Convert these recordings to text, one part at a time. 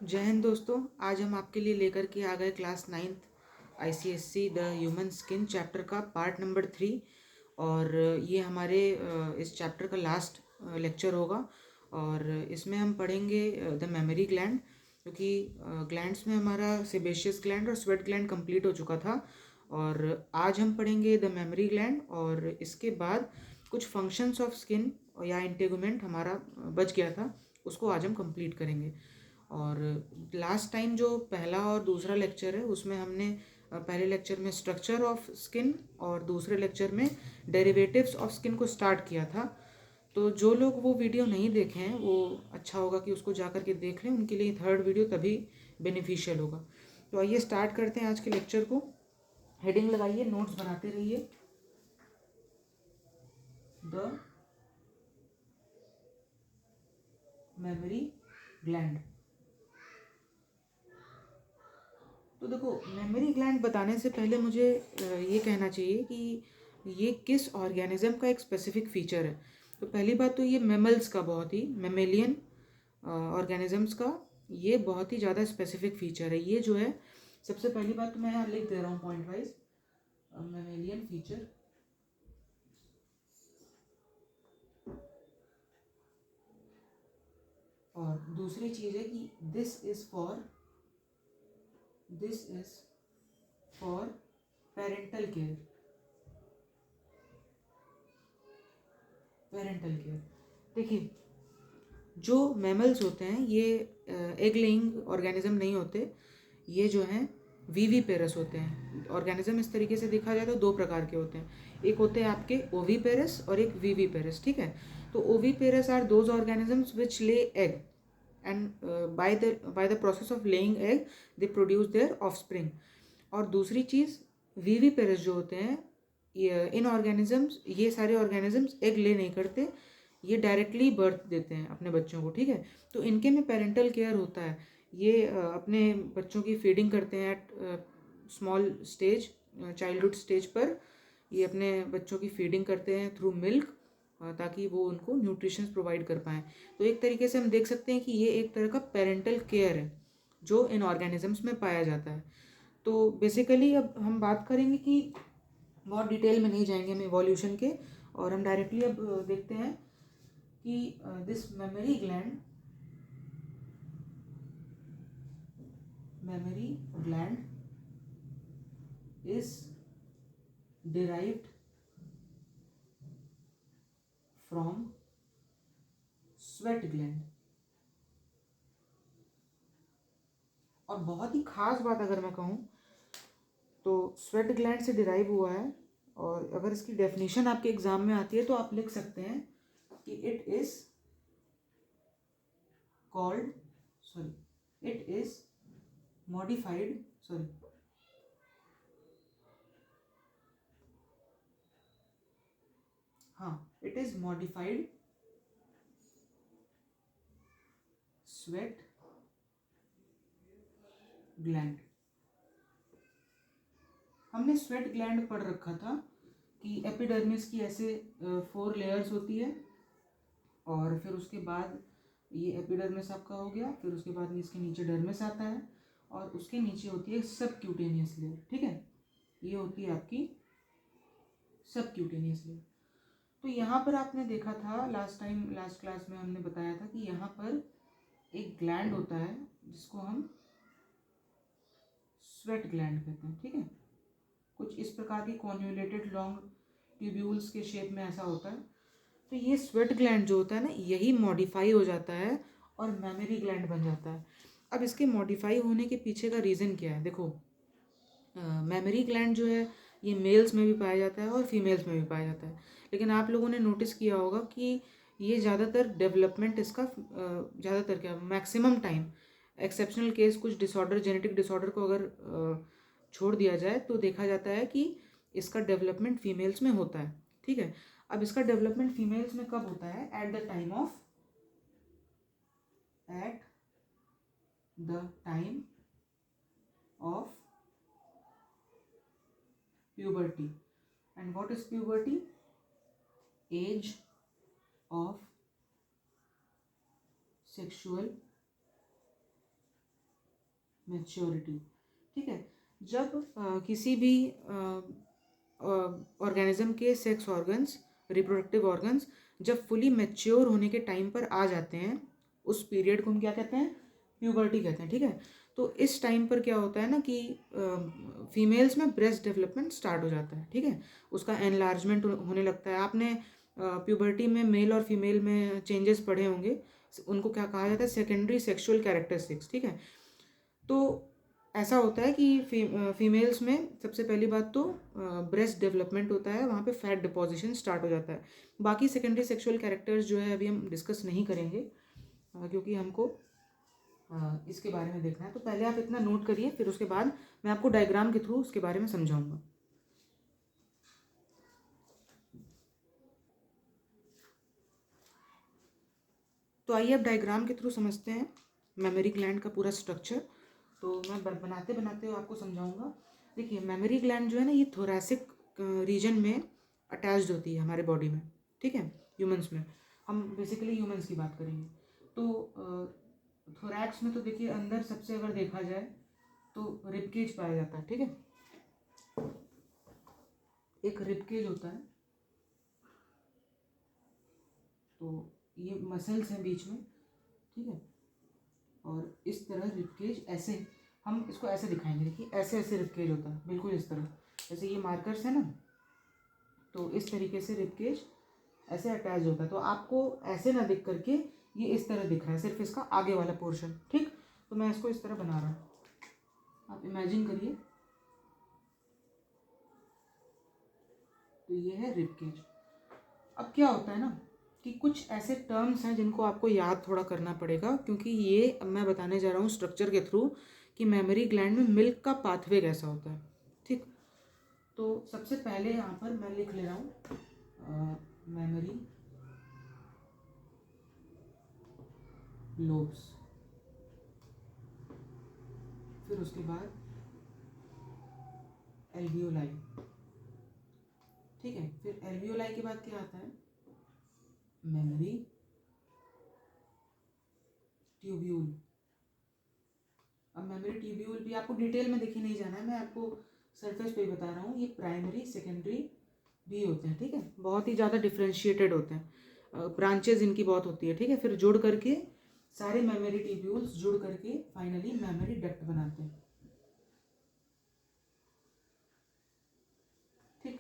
जय हिंद दोस्तों। आज हम आपके लिए लेकर के आ गए class 9th ICSC the human skin chapter का पार्ट नंबर 3। और ये हमारे इस चैप्टर का लास्ट लेक्चर होगा। और इसमें हम पढ़ेंगे द मेमोरी ग्लैंड, क्योंकि ग्लैंड्स में हमारा सेबेशियस ग्लैंड और स्वेट ग्लैंड कंप्लीट हो चुका था। और आज हम पढ़ेंगे द मेमोरी ग्लैंड, और इसके बाद कुछ फंक्शंस ऑफ स्किन या इंटेगुमेंट हमारा बच गया था, उसको आज हम कंप्लीट करेंगे। और लास्ट टाइम जो पहला और दूसरा लेक्चर है उसमें हमने पहले लेक्चर में स्ट्रक्चर ऑफ स्किन और दूसरे लेक्चर में डेरिवेटिव्स ऑफ स्किन को स्टार्ट किया था। तो जो लोग वो वीडियो नहीं देखे हैं वो अच्छा होगा कि उसको जा कर के देख लें, उनके लिए थर्ड वीडियो तभी बेनिफिशियल होगा। तो आइए स्टार्ट करते हैं आज के लेक्चर को। हेडिंग लगाइए, नोट्स बनाते रहिए। The memory gland. तो देखो, मेमोरी ग्लैंड बताने से पहले मुझे ये कहना चाहिए कि ये किस ऑर्गेनिज्म का एक स्पेसिफिक फीचर है। तो पहली बात तो ये मेमल्स का, बहुत ही मेमेलियन ऑर्गेनिजम्स का ये बहुत ही ज़्यादा स्पेसिफिक फीचर है। ये जो है, सबसे पहली बात तो मैं यहाँ लिख दे रहा हूँ पॉइंट वाइज, मेमेलियन फीचर। और दूसरी चीज़ है कि this is for parental care. देखिए, जो मैमल्स होते हैं ये एग लेइंग ऑर्गेनिज्म नहीं होते। ये जो हैं वीवीपेरस होते हैं। ऑर्गेनिज्म इस तरीके से देखा जाए तो दो प्रकार के होते हैं, एक होते हैं आपके ओवीपेरस और एक वीवीपेरस। ठीक है, तो oviparous are those organisms which lay egg, and by the process of laying egg they produce their offspring. और दूसरी चीज़, वीवीपेरस जो होते हैं, इन ऑर्गेनिजम्स, ये सारे ऑर्गेनिजम्स एग ले नहीं करते, ये डायरेक्टली बर्थ देते हैं अपने बच्चों को। ठीक है, तो इनके में पेरेंटल केयर होता है। ये अपने बच्चों की फीडिंग करते हैं at small stage, childhood stage पर। ये अपने बच्चों की फीडिंग करते हैं थ्रू मिल्क, ताकि वो उनको न्यूट्रिशंस प्रोवाइड कर पाएँ। तो एक तरीके से हम देख सकते हैं कि ये एक तरह का पेरेंटल केयर है जो इन ऑर्गेनिजम्स में पाया जाता है। तो बेसिकली अब हम बात करेंगे कि बहुत डिटेल में नहीं जाएंगे हम इवोल्यूशन के, और हम डायरेक्टली अब देखते हैं कि this memory gland is derived from sweat gland। और बहुत ही खास बात अगर मैं कहूँ तो स्वेट ग्लैंड से डिराइव हुआ है। और अगर इसकी डेफिनेशन आपके एग्जाम में आती है तो आप लिख सकते हैं कि called it is modified sorry हाँ it is modified sweat gland. हमने स्वेट ग्लैंड पढ़ रखा था कि एपिडर्मिस की ऐसे 4 लेयर्स होती है, और फिर उसके बाद ये एपिडर्मिस आपका हो गया, फिर उसके बाद इसके नीचे डर्मिस आता है, और उसके नीचे होती है सबक्यूटेनियस लेयर। ठीक है, ये होती है आपकी सबक्यूटेनियस लेयर। तो यहाँ पर आपने देखा था लास्ट क्लास में हमने बताया था कि यहाँ पर एक ग्लैंड होता है जिसको हम स्वेट ग्लैंड कहते हैं। ठीक है, कुछ इस प्रकार की कॉन्यूलेटेड लॉन्ग ट्यूब्यूल्स के शेप में ऐसा होता है। तो ये स्वेट ग्लैंड जो होता है ना, यही मॉडिफाई हो जाता है और मेमोरी ग्लैंड बन जाता है। अब इसके मॉडिफाई होने के पीछे का रीज़न क्या है? देखो, मेमोरी ग्लैंड जो है ये मेल्स में भी पाया जाता है और फीमेल्स में भी पाया जाता है, लेकिन आप लोगों ने नोटिस किया होगा कि ये ज़्यादातर डेवलपमेंट इसका ज़्यादातर क्या, मैक्सिमम टाइम, एक्सेप्शनल केस कुछ डिसऑर्डर, जेनेटिक डिसऑर्डर को अगर छोड़ दिया जाए तो देखा जाता है कि इसका डेवलपमेंट फीमेल्स में होता है। ठीक है, अब इसका डेवलपमेंट फीमेल्स में कब होता है? At the time of puberty। And what is puberty? Age of sexual maturity. ठीक है, जब किसी भी ऑर्गेनिज्म के सेक्स ऑर्गन्स, रिप्रोडक्टिव ऑर्गन्स जब फुली मैच्योर होने के टाइम पर आ जाते हैं, उस पीरियड को हम क्या कहते हैं, प्यूबर्टी कहते हैं। ठीक है, तो इस टाइम पर क्या होता है ना कि फीमेल्स में ब्रेस्ट डेवलपमेंट स्टार्ट हो जाता है। ठीक है, उसका एनलार्जमेंट होने लगता है। आपने प्यूबर्टी में मेल और फीमेल में चेंजेस पढ़े होंगे, उनको क्या कहा जाता है, सेकेंडरी सेक्सुअल कैरेक्टरिस्टिक्स। ठीक है, तो ऐसा होता है कि फीमेल्स में सबसे पहली बात तो ब्रेस्ट डेवलपमेंट होता है, वहाँ पे फैट डिपॉजिशन स्टार्ट हो जाता है। बाकी सेकेंडरी सेक्सुअल कैरेक्टर्स जो है अभी हम डिस्कस नहीं करेंगे क्योंकि हमको इसके बारे में देखना है। तो पहले आप इतना नोट करिए, फिर उसके बाद मैं आपको डायग्राम के थ्रू उसके बारे में समझाऊंगा। तो आइए अब डायग्राम के थ्रू समझते हैं मेमोरी ग्लैंड का पूरा स्ट्रक्चर। तो मैं बनाते बनाते आपको समझाऊंगा। देखिए, मेमोरी ग्लैंड जो है ना, ये थोरैसिक रीजन में अटैच्ड होती है हमारे बॉडी में। ठीक है, ह्यूमंस में, हम बेसिकली ह्यूमंस की बात करेंगे। तो थोरैक्स में तो देखिए अंदर सबसे अगर देखा जाए तो रिबकेज पाया जाता है। ठीक है, एक रिबकेज होता है, तो ये मसल्स हैं बीच में। ठीक है, और इस तरह रिबकेज ऐसे, हम इसको ऐसे दिखाएंगे। देखिए ऐसे ऐसे रिबकेज होता है, बिल्कुल इस तरह, जैसे ये मार्कर्स है ना, तो इस तरीके से रिबकेज ऐसे अटैच होता है। तो आपको ऐसे ना दिख करके ये इस तरह दिख रहा है, सिर्फ इसका आगे वाला पोर्शन। ठीक, तो मैं इसको इस तरह बना रहा हूँ, आप इमेजिन करिए। तो ये है रिबकेज। अब क्या होता है ना कि कुछ ऐसे टर्म्स हैं जिनको आपको याद थोड़ा करना पड़ेगा, क्योंकि ये अब मैं बताने जा रहा हूँ स्ट्रक्चर के थ्रू कि मेमोरी ग्लैंड में मिल्क का पाथवे कैसा होता है। ठीक, तो सबसे पहले यहाँ पर मैं लिख ले रहा हूँ मेमोरी लोब्स, फिर उसके बाद एल्वियोलाई। ठीक है, फिर एल्वियोलाई के बाद क्या आता है, मेमोरी ट्यूब्यूल। अब मेमोरी ट्यूब्यूल भी आपको डिटेल में देखिए नहीं जाना है, मैं आपको सरफेस पे ही बता रहा हूँ। ये प्राइमरी सेकेंडरी भी होते हैं। ठीक है, बहुत ही ज़्यादा डिफ्रेंशिएटेड होते हैं, ब्रांचेज इनकी बहुत होती है। ठीक है, फिर जुड़ करके सारे मेमोरी ट्यूब्यूल्स जुड़ करके फाइनली मेमोरी डक्ट बनाते हैं। ठीक,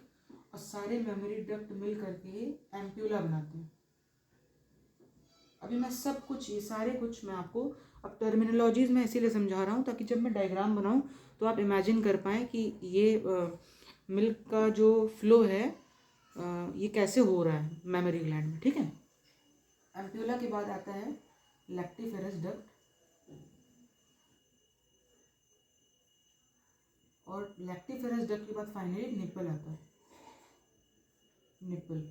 और सारे मेमोरी डक्ट मिल करके एम्प्यूला बनाते हैं। अभी मैं सब कुछ, ये सारे कुछ मैं आपको अब टर्मिनोलॉजीज में इसीलिए समझा रहा हूँ ताकि जब मैं डायग्राम बनाऊँ तो आप इमेजिन कर पाएँ कि ये मिल्क का जो फ्लो है ये कैसे हो रहा है मेमोरी ग्लैंड में। ठीक है, एम्प्यूला के बाद आता है लैक्टिफेरस डक्ट, और लैक्टिफेरस डक्ट के बाद फाइनली निप्पल आता है, निप्पल।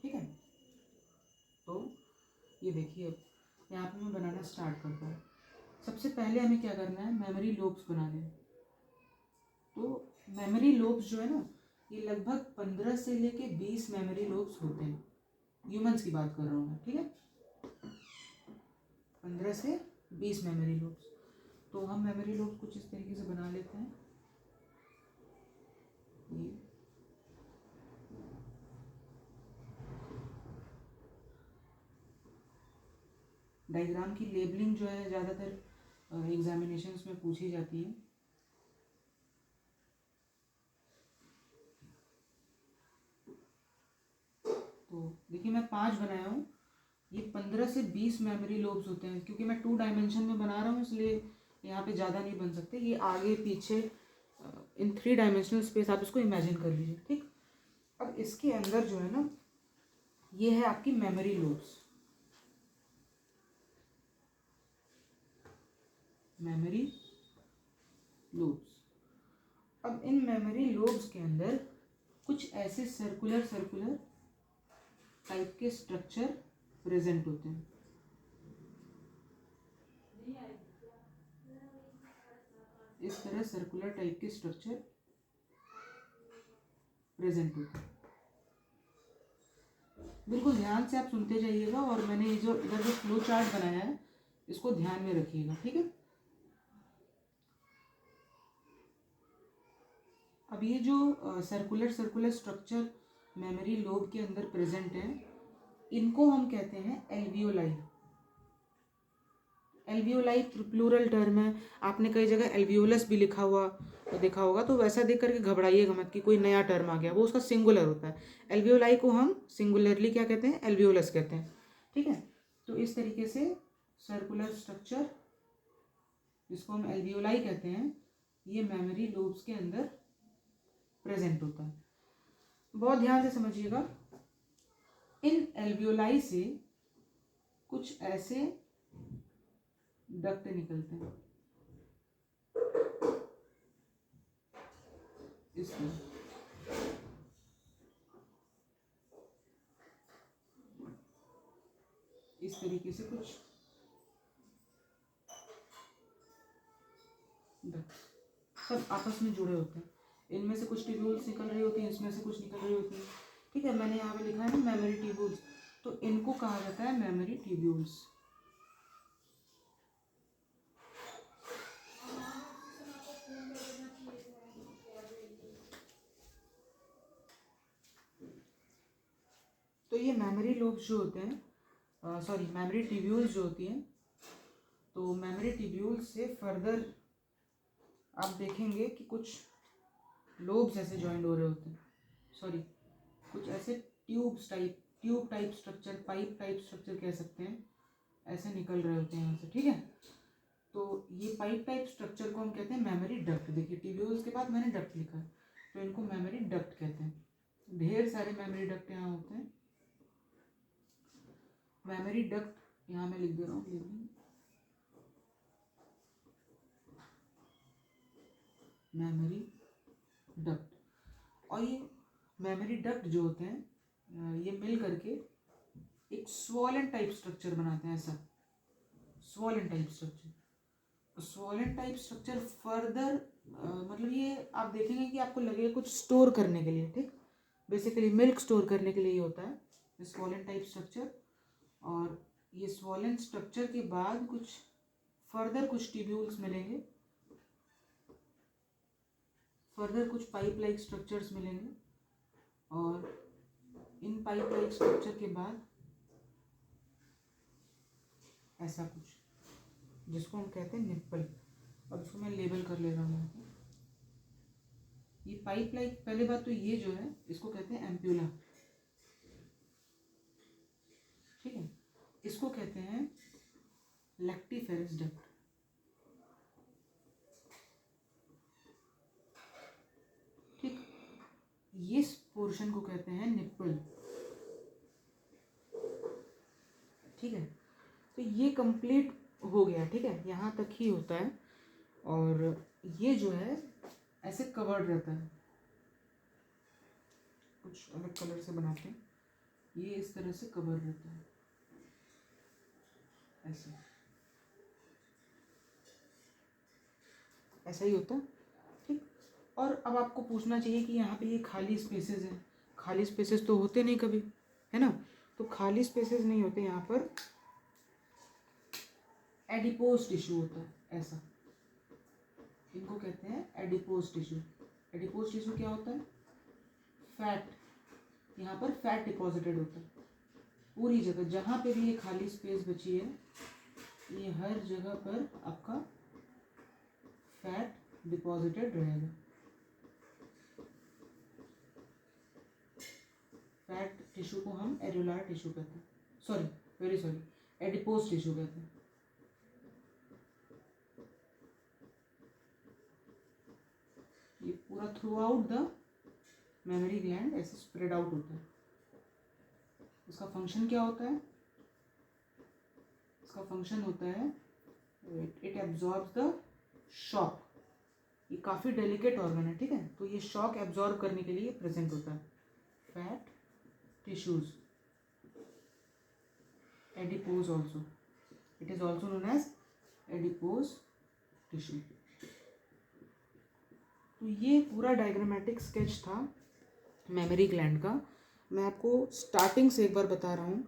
ठीक है, तो ये देखिए अब यहाँ पे मैं बनाना स्टार्ट करता हूँ। सबसे पहले हमें क्या करना है, मेमोरी लोब्स बनाने हैं। तो मेमोरी लोब्स जो है ना, ये लगभग 15 से लेके 20 मेमोरी लोब्स होते हैं, ह्यूमंस की बात कर रहा हूँ मैं। ठीक है, 15 से 20 मेमोरी लोब्स। तो हम मेमोरी लोब्स कुछ इस तरीके से बना लेते हैं। ये डायग्राम की लेबलिंग जो है ज़्यादातर एग्जामिनेशंस में पूछी जाती है। तो देखिए मैं 5 बनाया हूँ, ये 15 से 20 मेमोरी लोब्स होते हैं। क्योंकि मैं 2 डायमेंशन में बना रहा हूँ इसलिए यहाँ पे ज़्यादा नहीं बन सकते, ये आगे पीछे इन 3 डायमेंशनल स्पेस आप इसको इमेजिन कर लीजिए। ठीक, अब इसके अंदर जो है ना, ये है आपकी मेमोरी लोब्स, मेमोरी लोब्स। अब इन मेमोरी लोब्स के अंदर कुछ ऐसे सर्कुलर सर्कुलर टाइप के स्ट्रक्चर प्रेजेंट होते हैं। इस तरह सर्कुलर टाइप के स्ट्रक्चर प्रेजेंट होते हैं। बिल्कुल ध्यान से आप सुनते जाइएगा, और मैंने ये जो इधर जो फ्लो चार्ट बनाया है इसको ध्यान में रखिएगा। ठीक है, अब ये जो सर्कुलर स्ट्रक्चर मेमोरी लोब के अंदर प्रेजेंट है, इनको हम कहते हैं एल्वियोलाई। एल्वियोलाई प्लूरल टर्म है, आपने कई जगह एल्वियोलस भी लिखा हुआ तो देखा होगा, तो वैसा देख करके घबराइएगा मत कि कोई नया टर्म आ गया, वो उसका सिंगुलर होता है। एल्वियोलाई को हम सिंगुलरली क्या कहते हैं, एल्वियोलस कहते हैं, ठीक है। तो इस तरीके से सर्कुलर स्ट्रक्चर जिसको हम एल्वियोलाई कहते हैं, ये मेमोरी लोब्स के अंदर प्रेजेंट होता है। बहुत ध्यान से समझिएगा, इन एल्वियोलाई से कुछ ऐसे डक्ट निकलते हैं, इस तरह। इस तरीके से कुछ डक्ट सब आपस में जुड़े होते हैं, इनमें से कुछ ट्यूब्यूल्स निकल रही होती हैं, इसमें से कुछ निकल रही होती हैं, ठीक है। मैंने यहाँ पे लिखा है ना मेमोरी ट्यूब्यूल्स, तो इनको कहा जाता है मेमोरी ट्यूब्यूल्स। तो ये मेमोरी लोब्स जो होते हैं, मेमोरी ट्यूब्यूल्स जो होती हैं, तो मेमोरी ट्यूब्यूल्स से फर्दर आप देखेंगे कि कुछ लोब्स ऐसे जॉइंट हो रहे होते हैं, कुछ ऐसे tube type structure, pipe type structure कह सकते हैं, ऐसे निकल रहे होते हैं यहाँ से, ठीक है। तो ये पाइप टाइप स्ट्रक्चर को हम कहते हैं मेमोरी डक्ट। देखिए ट्यूब्यूल्स के बाद मैंने डक्ट लिखा है, तो इनको मेमोरी डक्ट कहते हैं। ढेर सारे मेमोरी डक्ट यहाँ होते हैं। मेमोरी डक्ट यहाँ मैं लिख दे रहा हूँ, मेमोरी डक्ट। और ये मेमोरी डक्ट जो होते हैं, ये मिल करके एक स्वॉलन टाइप स्ट्रक्चर बनाते हैं, ऐसा swollen type structure. Swollen type structure further मतलब ये आप देखेंगे कि आपको लगेगा कुछ स्टोर करने के लिए, ठीक, बेसिकली मिल्क स्टोर करने के लिए ही होता है स्वॉलन टाइप स्ट्रक्चर। और ये स्वॉलन स्ट्रक्चर के बाद कुछ फर्दर कुछ ट्यूब्यूल्स मिलेंगे, फर्दर कुछ पाइप लाइक स्ट्रक्चर्स मिलेंगे, और इन पाइप लाइक स्ट्रक्चर के बाद ऐसा कुछ जिसको हम कहते हैं निप्पल। अब इसको मैं लेबल कर ले रहा हूँ। ये पाइप लाइक, पहले बात तो ये जो है इसको कहते हैं एम्प्यूला, ठीक है। इसको कहते हैं लैक्टिफेरस डक्ट, ठीक। ये पोर्शन को कहते हैं निप्पल, ठीक है। तो ये कंप्लीट हो गया, ठीक है, यहाँ तक ही होता है। और ये जो है ऐसे कवर्ड रहता है, कुछ अलग कलर से बनाते हैं, ये इस तरह से कवर रहता है, ऐसे ऐसा ही होता है, ठीक। और अब आपको पूछना चाहिए कि यहाँ पे ये खाली स्पेसेस हैं, खाली स्पेसेस तो होते नहीं कभी, है ना। तो खाली स्पेसेस नहीं होते, यहाँ पर एडिपोज टिश्यू होता है, ऐसा इनको कहते हैं एडिपोज टिश्यू। एडिपोज टिश्यू क्या होता है, फैट, यहाँ पर फैट डिपॉजिटेड होता है पूरी जगह, जहाँ पे भी ये खाली स्पेस बची है, ये हर जगह पर आपका फैट डिपॉजिटेड रहेगा। फैट टिश्यू को हम एड्यूलर टिश्यू कहते हैं, एडिपोज टिश्यू कहते हैं। ये पूरा through out the memory gland ऐसे स्प्रेड आउट होता है। इसका फंक्शन क्या होता है, इसका फंक्शन होता है इट एब्जॉर्ब्स द शॉक। ये काफ़ी डेलिकेट ऑर्गन है, ठीक है, तो ये शॉक एब्जॉर्ब करने के लिए प्रेजेंट होता है। Fat tissues, adipose also, it is also known as adipose tissue. तो ये पूरा डायग्रामेटिक स्केच था मेमोरी ग्लैंड का। मैं आपको स्टार्टिंग से एक बार बता रहा हूँ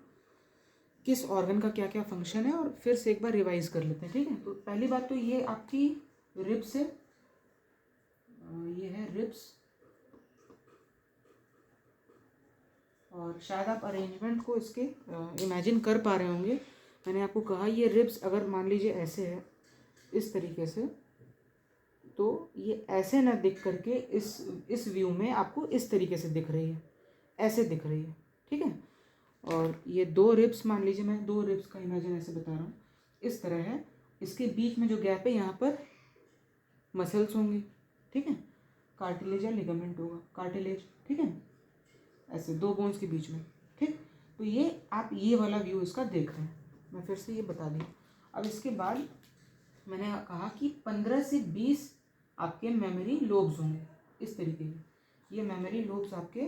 किस ऑर्गन का क्या क्या फंक्शन है, और फिर से एक बार रिवाइज कर लेते हैं, ठीक है। तो पहली बात तो ये आपकी रिब्स है, ये है रिब्स, और शायद आप अरेंजमेंट को इसके इमेजिन कर पा रहे होंगे। मैंने आपको कहा ये रिब्स अगर मान लीजिए ऐसे है इस तरीके से, तो ये ऐसे ना दिख करके इस व्यू में आपको इस तरीके से दिख रही है, ऐसे दिख रही है, ठीक है। और ये दो रिब्स मान लीजिए, मैं दो रिब्स का इमेजिन ऐसे बता रहा हूँ, इस तरह है। इसके बीच में जो गैप है यहाँ पर मसल्स होंगे, ठीक है, कार्टिलेज या लिगामेंट होगा, कार्टिलेज, ठीक है, ऐसे दो बोन्स के बीच में, ठीक। तो ये आप ये वाला व्यू इसका देख रहे हैं, मैं फिर से ये बता दिया। अब इसके बाद मैंने कहा कि 15 से 20 आपके मेमोरी लोब्स होंगे इस तरीके के। ये मेमोरी लोब्स आपके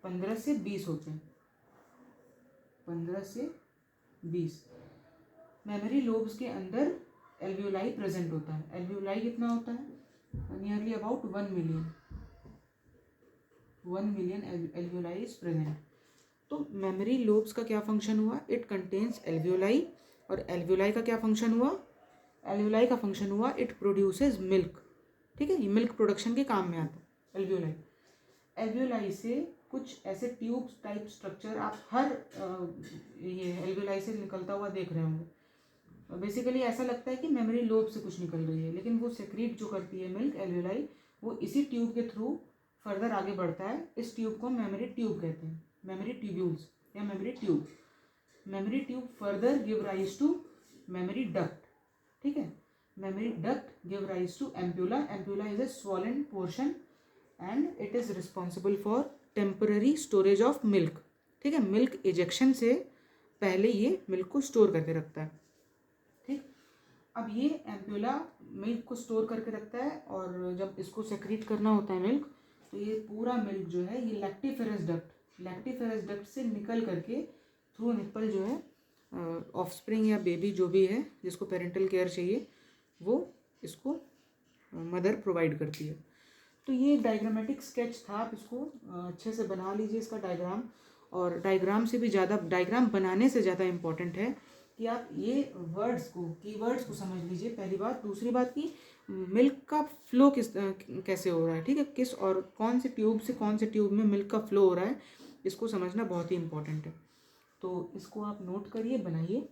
15 से 20 होते हैं, 15 से 20 मेमोरी लोब्स के अंदर एल्वियोलाई प्रेजेंट होता है। एल्वियोलाई कितना होता है? Nearly about 1 million alveoli is present. तो मेमोरी लोब्स का क्या फंक्शन हुआ? It contains alveoli. और एल्वियोलाई का क्या फंक्शन हुआ? एल्वियोलाई का फंक्शन हुआ इट प्रोड्यूसेस मिल्क, ठीक है, ये मिल्क प्रोडक्शन के काम में आता है एल्वियोलाई। एल्वियोलाई से कुछ ऐसे ट्यूब टाइप स्ट्रक्चर आप हर ये एल्वियोलाई से निकलता हुआ देख रहे होंगे। बेसिकली ऐसा लगता है कि मेमोरी लोब से कुछ निकल रही है, लेकिन वो सेक्रीट जो करती है मिल्क एल्वियोलाई, वो इसी ट्यूब के थ्रू फर्दर आगे बढ़ता है। इस ट्यूब को मेमोरी ट्यूब कहते हैं, मेमोरी ट्यूब्यूल्स या mammary tube. Mammary tube further give rise to mammary duct, ठीक है। Mammary duct give rise to ampulla. Ampulla is a swollen portion and it is responsible for temporary storage of milk, ठीक है। Milk ejection से पहले ये milk को store करके रखता है, ठीक। अब ये एम्प्यूला मिल्क को स्टोर करके रखता है, और जब इसको सेक्रीट करना होता है मिल्क, तो ये पूरा मिल्क जो है ये लैक्टिफेरस डक्ट से निकल करके थ्रू निप्पल जो है ऑफस्प्रिंग या बेबी जो भी है जिसको पेरेंटल केयर चाहिए, वो इसको मदर प्रोवाइड करती है। तो ये डायग्रामेटिक स्केच था, आप इसको अच्छे से बना लीजिए इसका डायग्राम। और डायग्राम से भी ज़्यादा, डायग्राम बनाने से ज़्यादा इम्पॉर्टेंट है कि आप ये वर्ड्स को, कीवर्ड्स को समझ लीजिए, पहली बात। दूसरी बात कि मिल्क का फ्लो कैसे हो रहा है, ठीक है, किस और कौन से ट्यूब से कौन से ट्यूब में मिल्क का फ्लो हो रहा है, इसको समझना बहुत ही इम्पॉर्टेंट है। तो इसको आप नोट करिए, बनाइए,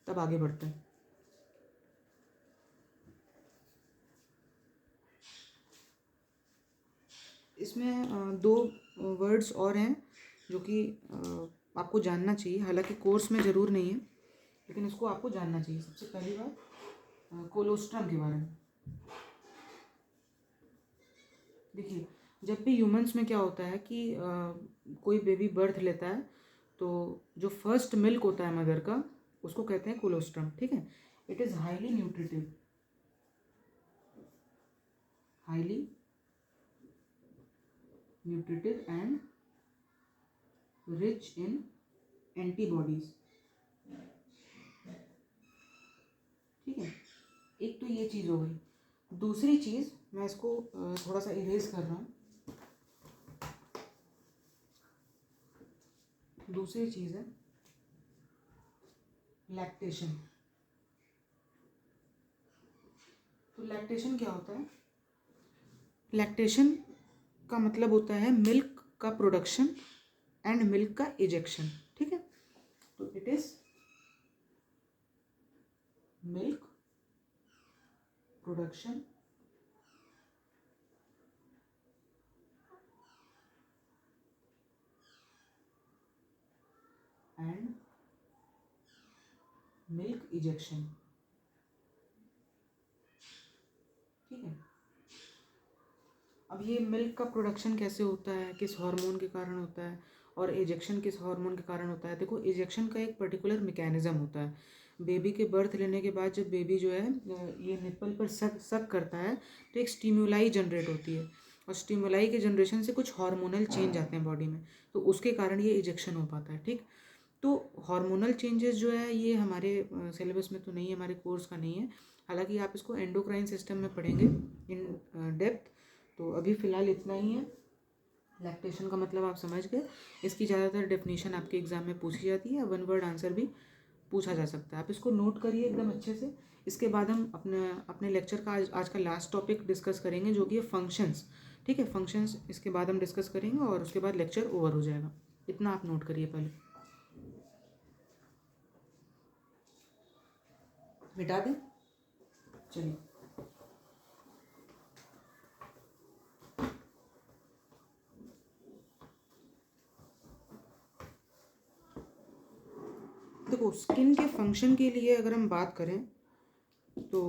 तब आगे बढ़ते हैं। इसमें दो वर्ड्स और हैं जो कि आपको जानना चाहिए, हालांकि कोर्स में ज़रूर नहीं है, लेकिन इसको आपको जानना चाहिए। सबसे पहली बात कोलोस्ट्रम के बारे में। देखिए, जब भी ह्यूमंस में क्या होता है कि कोई बेबी बर्थ लेता है, तो जो फर्स्ट मिल्क होता है मदर का, उसको कहते हैं कोलोस्ट्रम, ठीक है। It is highly nutritive and rich in antibodies, ठीक है। एक तो ये चीज़ हो गई। दूसरी चीज़, मैं इसको थोड़ा सा इरेज कर रहा हूँ। दूसरी चीज़ है लैक्टेशन। तो लैक्टेशन क्या होता है? लैक्टेशन का मतलब होता है मिल्क का प्रोडक्शन एंड मिल्क का इजेक्शन, ठीक है। तो it is milk production and milk ejection, ठीक है। अब ये मिल्क का प्रोडक्शन कैसे होता है, किस हार्मोन के कारण होता है, और इजेक्शन किस हार्मोन के कारण होता है? देखो, इजेक्शन का एक पर्टिकुलर मैकेनिज्म होता है। बेबी के बर्थ लेने के बाद जब बेबी जो है ये निप्पल पर सक करता है, तो एक स्टिमुलाई जनरेट होती है, और स्टिमुलाई के जनरेशन से कुछ हार्मोनल चेंज आते हैं बॉडी में, तो उसके कारण ये इजेक्शन हो पाता है, ठीक। तो हार्मोनल चेंजेस जो है ये हमारे सिलेबस में तो नहीं है, हमारे कोर्स का नहीं है। हालांकि आप इसको एंडोक्राइन सिस्टम में पढ़ेंगे इन डेप्थ। तो अभी फ़िलहाल इतना ही है। लैक्टेशन का मतलब आप समझ गए। इसकी ज़्यादातर डेफिनेशन आपके एग्ज़ाम में पूछी जाती है, 1 वर्ड आंसर भी पूछा जा सकता है। आप इसको नोट करिए एकदम अच्छे से। इसके बाद हम अपने लेक्चर का आज का लास्ट टॉपिक डिस्कस करेंगे, जो कि है फंक्शंस, ठीक है। फंक्शंस इसके बाद हम डिस्कस करेंगे, और उसके बाद लेक्चर ओवर हो जाएगा। इतना आप नोट करिए पहले। मिटा दें, चलिए। देखो, स्किन के फंक्शन के लिए अगर हम बात करें तो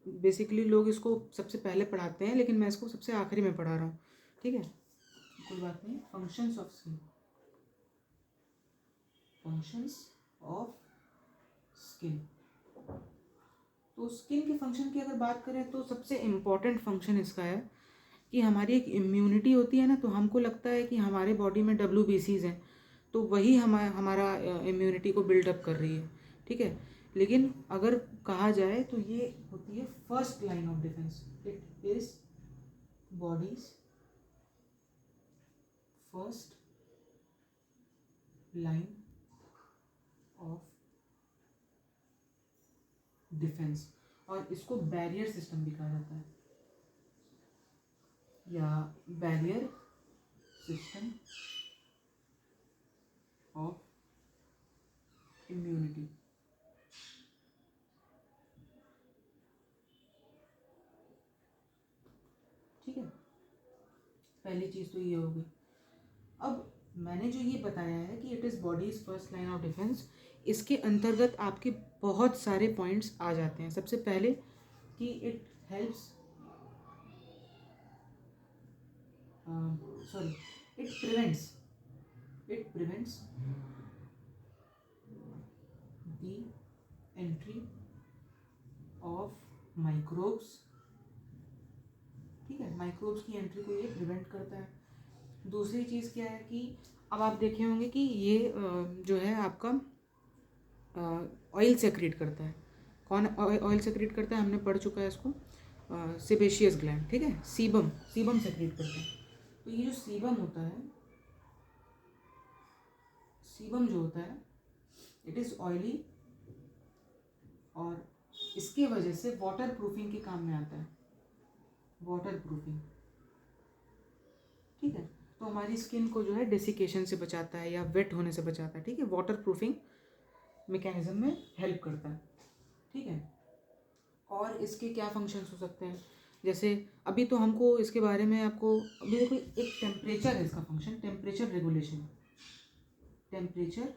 बेसिकली लोग इसको सबसे पहले पढ़ाते हैं, लेकिन मैं इसको सबसे आखिरी में पढ़ा रहा हूँ, ठीक है, कोई बात नहीं। Functions of skin, functions of skin. तो स्किन के फंक्शन की अगर बात करें तो सबसे इम्पॉर्टेंट फंक्शन इसका है कि हमारी एक इम्यूनिटी होती है ना, तो हमको लगता है कि हमारे बॉडी में WBCs हैं, तो वही हमारा इम्यूनिटी को बिल्डअप कर रही है, ठीक है। लेकिन अगर कहा जाए तो ये होती है first line of defence. It is bodies first line of defence, और इसको बैरियर सिस्टम भी कहा जाता है, या बैरियर सिस्टम ऑफ इम्यूनिटी। ठीक है, पहली चीज़ तो ये होगी। अब मैंने जो ये बताया है कि it is bodies first line of defence, इसके अंतर्गत आपके बहुत सारे पॉइंट्स आ जाते हैं। सबसे पहले कि it helps, sorry, it prevents the entry of microbes. ठीक है, माइक्रोब्स की एंट्री को ये प्रिवेंट करता है। दूसरी चीज़ क्या है कि अब आप देखे होंगे कि ये जो है आपका ऑयल सेक्रेट करता है। कौन ऑयल सेक्रेट करता है, हमने पढ़ चुका है इसको, सेबेशियस ग्लैंड, ठीक है। सीबम सेक्रेट करता है। तो ये जो सीबम होता है, सीबम जो होता है, इट इज़ ऑयली, और इसकी वजह से वाटर प्रूफिंग के काम में आता है, वाटर प्रूफिंग, ठीक है। तो हमारी स्किन को जो है डेसिकेशन से बचाता है या वेट होने से बचाता है, ठीक है, वाटर प्रूफिंग मैकेनिज्म में हेल्प करता है, ठीक है। और इसके क्या फंक्शंस हो सकते हैं, जैसे अभी तो हमको इसके बारे में आपको अभी देखो, एक टेम्परेचर है इसका function, temperature regulation. Temperature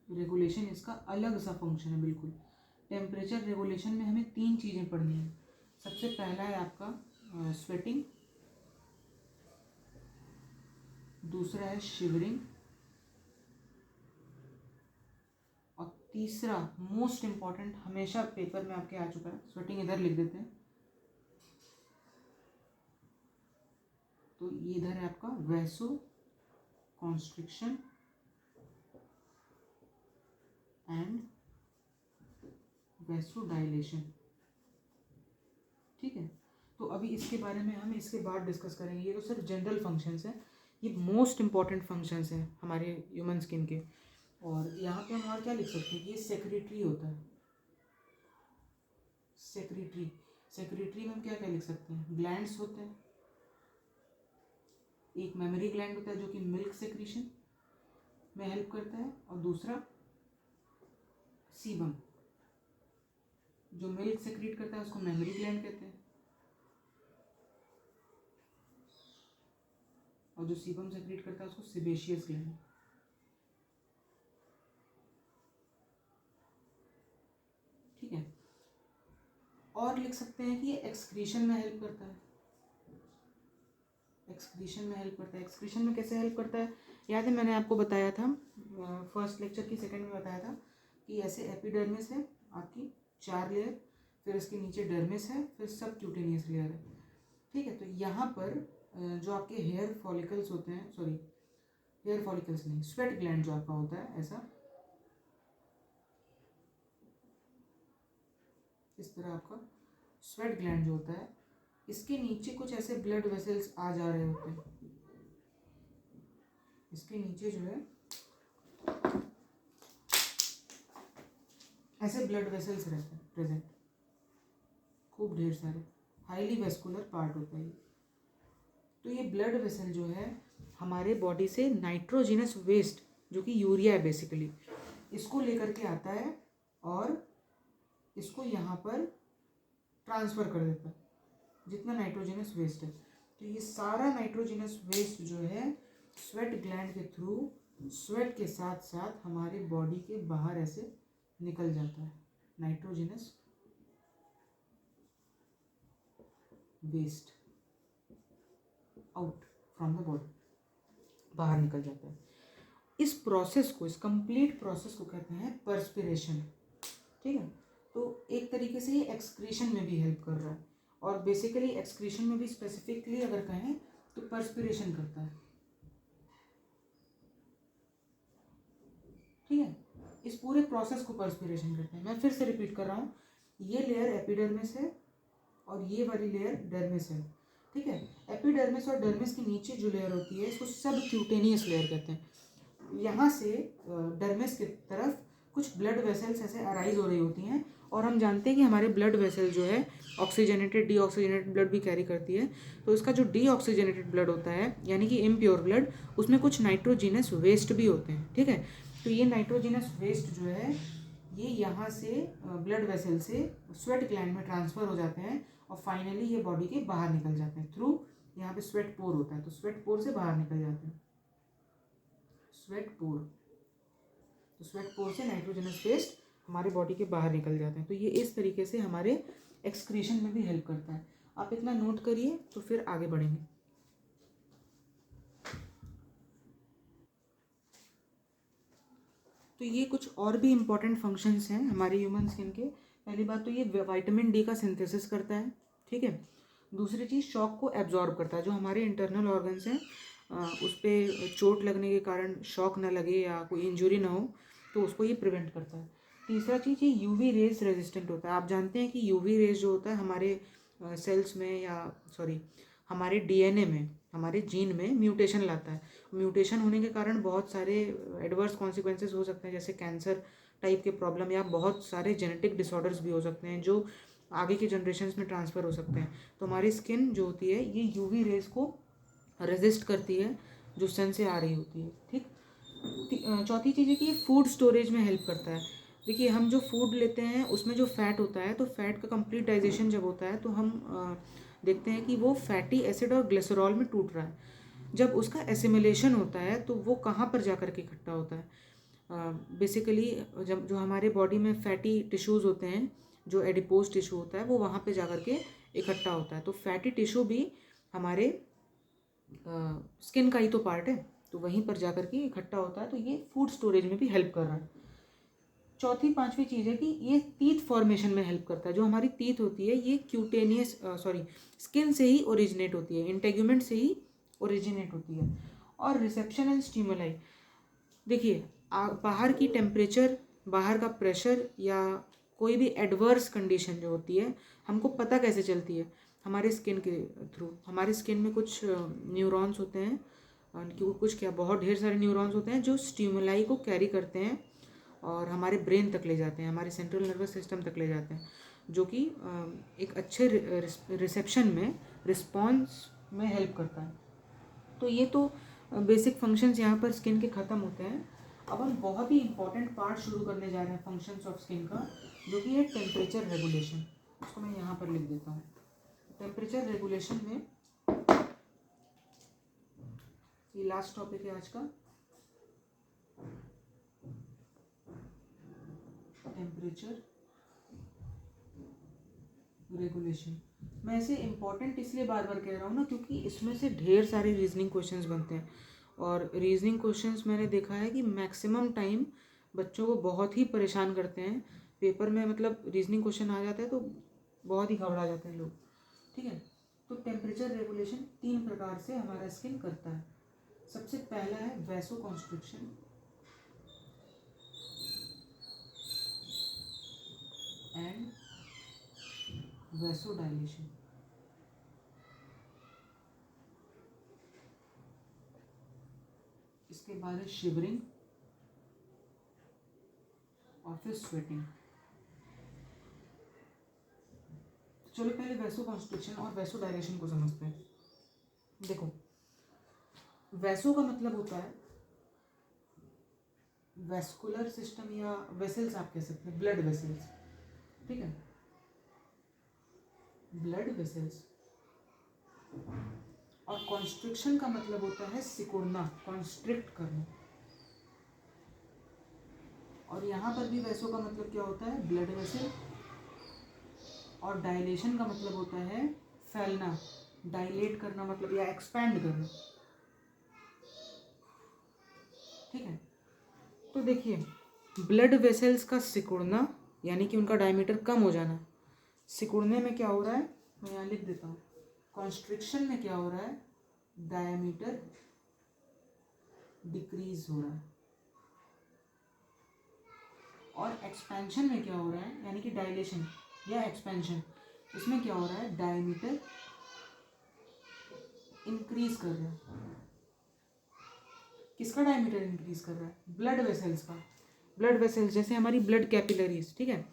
regulation इसका अलग सा फंक्शन है बिल्कुल। टेम्परेचर रेगुलेशन में हमें 3 चीज़ें पढ़नी है। सबसे पहला है आपका स्वेटिंग, दूसरा है शिवरिंग, और तीसरा मोस्ट इम्पॉर्टेंट, हमेशा पेपर में आपके आ चुका है, स्वेटिंग इधर लिख देते हैं, तो ये इधर है आपका वैसो कॉन्स्ट्रिक्शन एंड वैसोडाइलेशन, ठीक है। तो अभी इसके बारे में हम इसके बाद डिस्कस करेंगे। ये तो सिर्फ जनरल फंक्शंस हैं, ये मोस्ट इंपॉर्टेंट फंक्शंस हैं हमारे ह्यूमन स्किन के। और यहाँ पे हम और क्या लिख सकते हैं, ये सेक्रेटरी होता है, सेक्रेटरी में हम क्या क्या लिख सकते हैं, ग्लैंड्स होते हैं, एक मेमोरी ग्लैंड होता है जो कि मिल्क सेक्रीशन में हेल्प करता है, और दूसरा सीबम जो मिल्क सेक्रेट करता है उसको मेमोरी ग्लैंड कहते हैं, और जो सीबम सेक्रेट करता है उसको सेबेशियस ग्लैंड। ठीक है, और लिख सकते हैं कि ये एक्सक्रीशन में हेल्प करता है, एक्सक्रीशन में हेल्प करता है। एक्सक्रीशन में कैसे हेल्प करता है, याद है मैंने आपको बताया था, फर्स्ट लेक्चर की सेकंड में बताया था कि ऐसे एपिडर्मिस है आपकी 4 लेयर, फिर इसके नीचे डर्मिस है, फिर सब क्यूटेनियस लेयर है, ठीक है। तो यहाँ पर जो आपके हेयर फॉलिकल्स होते हैं, सॉरी हेयर फॉलिकल्स नहीं, स्वेट ग्लैंड जो आपका होता है ऐसा, इस तरह आपका स्वेट ग्लैंड जो होता है, इसके नीचे कुछ ऐसे ब्लड वेसल्स आ जा रहे होते हैं, इसके नीचे जो है ऐसे ब्लड वेसल्स रहते हैं प्रेजेंट, खूब ढेर सारे, हाईली वेस्कुलर पार्ट होता है ये। तो ये ब्लड वेसल जो है हमारे बॉडी से नाइट्रोजिनस वेस्ट, जो कि यूरिया है बेसिकली, इसको लेकर के आता है और इसको यहाँ पर ट्रांसफ़र कर देता है, जितना नाइट्रोजिनस वेस्ट है। तो ये सारा नाइट्रोजिनस वेस्ट जो है स्वेट ग्लैंड के थ्रू स्वेट के साथ साथ हमारे बॉडी के बाहर ऐसे निकल जाता है। Nitrogenous waste out from the body, बाहर निकल जाता है। इस प्रोसेस को, इस कंप्लीट प्रोसेस को कहते हैं पर्स्पिरेशन। ठीक है, तो एक तरीके से ये एक्सक्रीशन में भी हेल्प कर रहा है, और बेसिकली एक्सक्रीशन में भी स्पेसिफिकली अगर कहें तो पर्स्पिरेशन करता है। ठीक है, इस पूरे प्रोसेस को पर्स्पिरेशन करते हैं। मैं फिर से रिपीट कर रहा हूँ, ये लेयर एपिडर्मिस है और ये वाली लेयर डर्मिस है। ठीक है, एपिडर्मिस और डर्मिस के नीचे जो लेयर होती है इसको सब क्यूटेनियस लेयर कहते हैं। यहाँ से डर्मिस की तरफ कुछ ब्लड वेसल्स ऐसे अराइज हो रही होती हैं, और हम जानते हैं कि हमारे ब्लड वेसल जो है ऑक्सीजनेटेड डीऑक्सीजनेटेड ब्लड भी कैरी करती है। तो इसका जो डीऑक्सीजनेटेड ब्लड होता है, यानी कि इम्प्योर ब्लड, उसमें कुछ नाइट्रोजिनस वेस्ट भी होते हैं। ठीक है, तो ये नाइट्रोजिनस वेस्ट जो है ये यहाँ से ब्लड वेसल से स्वेट ग्लैंड में ट्रांसफ़र हो जाते हैं, और फाइनली ये बॉडी के बाहर निकल जाते हैं थ्रू, यहाँ पे स्वेट पोर होता है, तो स्वेट पोर से बाहर निकल जाते हैं। स्वेट पोर, तो स्वेट पोर से नाइट्रोजनस वेस्ट हमारे बॉडी के बाहर निकल जाते हैं। तो ये इस तरीके से हमारे एक्सक्रीशन में भी हेल्प करता है। आप इतना नोट करिए तो फिर आगे बढ़ेंगे। तो ये कुछ और भी इम्पॉर्टेंट फंक्शंस हैं हमारे ह्यूमन स्किन के। पहली बात तो ये विटामिन डी का सिंथेसिस करता है। ठीक है, दूसरी चीज़ शॉक को एब्जॉर्ब करता है। जो हमारे इंटरनल ऑर्गन्स हैं उस पर चोट लगने के कारण शॉक ना लगे या कोई इंजरी ना हो, तो उसको ये प्रिवेंट करता है। तीसरा चीज़, ये यूवी रेज रेजिस्टेंट होता है। आप जानते हैं कि यूवी रेज जो होता है हमारे सेल्स में, या सॉरी हमारे डीएनए में, हमारे जीन में म्यूटेशन लाता है। म्यूटेशन होने के कारण बहुत सारे एडवर्स कॉन्सिक्वेंसेस हो सकते हैं, जैसे कैंसर टाइप के प्रॉब्लम, या बहुत सारे जेनेटिक डिसऑर्डर्स भी हो सकते हैं जो आगे के जनरेशन्स में ट्रांसफ़र हो सकते हैं। तो हमारी स्किन जो होती है ये यूवी रेज को रेजिस्ट करती है जो सन से आ रही होती है। ठीक, चौथी चीज़ है कि ये फूड स्टोरेज में हेल्प करता है। देखिए, हम जो फूड लेते हैं उसमें जो फैट होता है, तो फैट का कंप्लीट डाइजेशन जब होता है तो हम देखते हैं कि वो फैटी एसिड और ग्लिसरॉल में टूट रहा है। जब उसका एसिमिलेशन होता है तो वो कहाँ पर जा कर के इकट्ठा होता है? बेसिकली जब जो हमारे बॉडी में फैटी टिश्यूज़ होते हैं, जो एडिपोज टिश्यू होता है, वो वहाँ पे जा कर के इकट्ठा होता है। तो फैटी टिश्यू भी हमारे स्किन का ही तो पार्ट है, तो वहीं पर जा कर के इकट्ठा होता है। तो ये फूड स्टोरेज में भी हेल्प कर रहा है। चौथी पांचवी चीज़ है कि ये टीथ फॉर्मेशन में हेल्प करता है। जो हमारी टीथ होती है ये क्यूटेनियस स्किन से ही ओरिजिनेट होती है, इंटेग्यूमेंट से ही ओरिजिनेट होती है। और रिसेप्शन एंड स्टिमुलाई, देखिए बाहर की टेम्परेचर, बाहर का प्रेशर, या कोई भी एडवर्स कंडीशन जो होती है हमको पता कैसे चलती है? हमारे स्किन के थ्रू। हमारे स्किन में कुछ न्यूरॉन्स होते हैं, कुछ क्या, बहुत ढेर सारे न्यूरॉन्स होते हैं जो स्टिमुलाई को कैरी करते हैं और हमारे ब्रेन तक ले जाते हैं, हमारे सेंट्रल नर्वस सिस्टम तक ले जाते हैं, जो कि एक अच्छे रिसेप्शन में, रिस्पॉन्स में हेल्प करता है। तो ये तो बेसिक फंक्शंस यहाँ पर स्किन के ख़त्म होते हैं। अब हम बहुत ही इंपॉर्टेंट पार्ट शुरू करने जा रहे हैं फंक्शंस ऑफ स्किन का, जो कि है टेम्परेचर रेगुलेशन। उसको मैं यहाँ पर लिख देता हूँ। टेम्परेचर रेगुलेशन में ये लास्ट टॉपिक है आज का, टेम्परेचर रेगुलेशन। मैं इसे इम्पॉर्टेंट इसलिए बार बार कह रहा हूँ ना, क्योंकि इसमें से ढेर सारे रीजनिंग क्वेश्चंस बनते हैं, और रीजनिंग क्वेश्चंस मैंने देखा है कि मैक्सिमम टाइम बच्चों को बहुत ही परेशान करते हैं पेपर में। मतलब रीजनिंग क्वेश्चन आ जाता है तो बहुत ही घबरा जाते हैं लोग। ठीक है, तो टेम्परेचर रेगुलेशन 3 प्रकार से हमारा स्किन करता है। सबसे पहला है वैसो कॉन्स्ट्रिक्शन एंड वैसोडाइलेशन। इसके बाद है शिवरिंग और फिर स्वेटिंग। चलो पहले वैसो कॉन्स्ट्रिक्शन और वैसोडाइलेशन को समझते हैं। देखो, वैसो का मतलब होता है वेस्कुलर सिस्टम या वेसल्स आप कह सकते हैं, ब्लड वेसल्स, ठीक है, ब्लड वेसल्स। और कॉन्स्ट्रिक्शन का मतलब होता है सिकुड़ना, कॉन्स्ट्रिक्ट करना। और यहाँ पर भी वैसो का मतलब क्या होता है, ब्लड वेसल। और डायलेशन का मतलब होता है फैलना, डायलेट करना मतलब या एक्सपैंड करना, ठीक है। तो देखिए, ब्लड वेसल्स का सिकुड़ना यानी कि उनका डायमीटर कम हो जाना, सिकुड़ने में क्या हो रहा है, मैं यहाँ लिख देता हूँ, कॉन्स्ट्रिक्शन में क्या हो रहा है, डायमीटर डिक्रीज हो रहा है। और एक्सपेंशन में क्या हो रहा है, यानी कि डायलेशन या एक्सपेंशन, इसमें क्या हो रहा है, डायमीटर इंक्रीज कर रहा है। किसका डायमीटर इंक्रीज कर रहा है, ब्लड वेसल्स का। ब्लड वेसल्स जैसे हमारी ब्लड कैपिलरीज, ठीक है।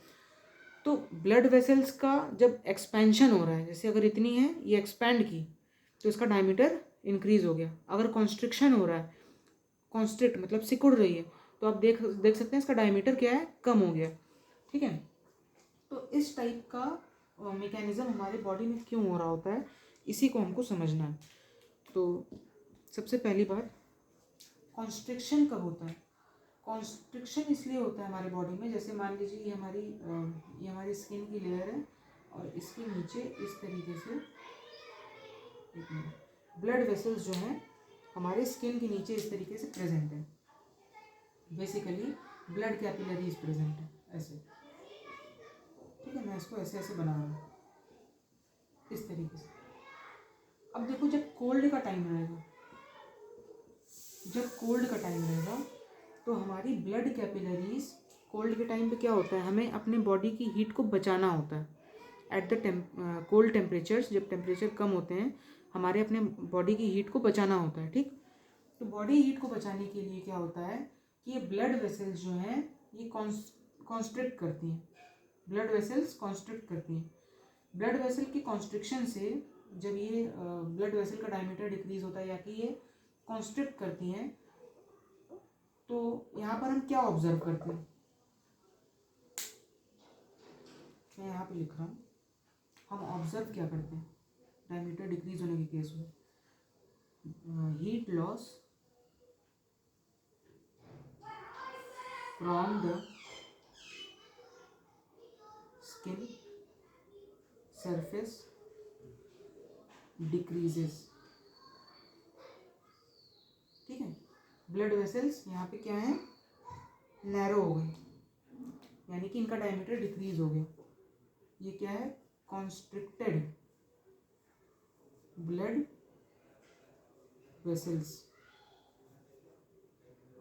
तो ब्लड वेसल्स का जब एक्सपेंशन हो रहा है, जैसे अगर इतनी है ये एक्सपैंड की तो इसका डायमीटर इंक्रीज हो गया। अगर कॉन्स्ट्रिक्शन हो रहा है, कॉन्स्ट्रिक्ट मतलब सिकुड़ रही है, तो आप देख सकते हैं इसका डायमीटर क्या है, कम हो गया, ठीक है। तो इस टाइप का मैकेनिज्म हमारे बॉडी में क्यों हो रहा होता है, इसी को हमको समझना है। तो सबसे पहली बात, कॉन्स्ट्रिक्शन कब होता है। कॉन्स्ट्रिक्शन इसलिए होता है हमारे बॉडी में, जैसे मान लीजिए ये हमारी स्किन की लेयर है और इसके नीचे इस तरीके से ब्लड वेसल्स जो हैं हमारे स्किन के नीचे इस तरीके से प्रेजेंट है। बेसिकली ब्लड कैपिलरीज प्रेजेंट है ऐसे, ठीक है। मैं इसको ऐसे ऐसे बना रहा हूँ इस तरीके से। अब देखो, जब कोल्ड का टाइम रहेगा, तो हमारी ब्लड कैपिलरीज, कोल्ड के टाइम पे क्या होता है, हमें अपने बॉडी की हीट को बचाना होता है। एट द कोल्ड टेम्परेचर्स, जब टेम्परेचर कम होते हैं, हमारे अपने बॉडी की हीट को बचाना होता है, ठीक। तो बॉडी हीट को बचाने के लिए क्या होता है कि ये ब्लड वेसल्स जो हैं ये कॉन्स्ट्रिक्ट करती हैं, ब्लड वेसल्स कॉन्स्ट्रिक्ट करती हैं। ब्लड वेसल की कॉन्स्ट्रिक्शन से जब ये ब्लड वेसल का डायमीटर डिक्रीज होता है या कि ये कॉन्स्ट्रिक्ट करती हैं, तो यहाँ पर हम क्या ऑब्जर्व करते हैं, मैं यहाँ पे लिख रहा हूँ, हम ऑब्जर्व क्या करते हैं डायमीटर डिक्रीज होने के केस में, heat loss from the skin surface decreases, ठीक है। ब्लड वेसल्स यहाँ पे क्या है, नैरो हो गई, यानी कि इनका डायमीटर डिक्रीज हो गया। ये क्या है, कॉन्स्ट्रिक्टेड ब्लड वेसल्स।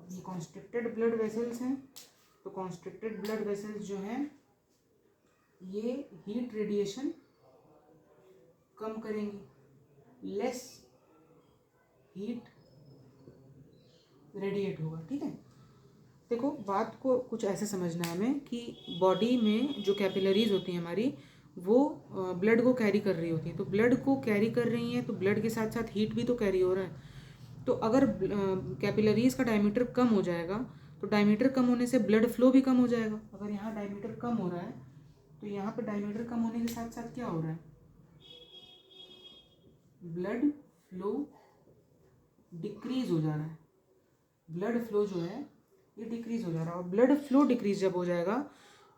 ये कॉन्स्ट्रिक्टेड ब्लड वेसल्स हैं, तो कॉन्स्ट्रिक्टेड ब्लड वेसल्स जो हैं ये हीट रेडिएशन कम करेंगी, लेस हीट रेडिएट होगा, ठीक है। देखो, बात को कुछ ऐसे समझना है हमें कि बॉडी में जो कैपिलरीज होती हैं हमारी, वो ब्लड को कैरी कर रही होती हैं। तो ब्लड को कैरी कर रही हैं तो ब्लड के साथ साथ हीट भी तो कैरी हो रहा है। तो अगर कैपिलरीज का डायमीटर कम हो जाएगा तो डायमीटर कम होने से ब्लड फ्लो भी कम हो जाएगा। अगर यहाँ डायमीटर कम हो रहा है तो यहाँ पर डायमीटर कम होने के साथ साथ क्या हो रहा है, ब्लड फ्लो डिक्रीज हो जा रहा है। ब्लड फ्लो जो है ये डिक्रीज हो जा रहा है, और ब्लड फ्लो डिक्रीज जब हो जाएगा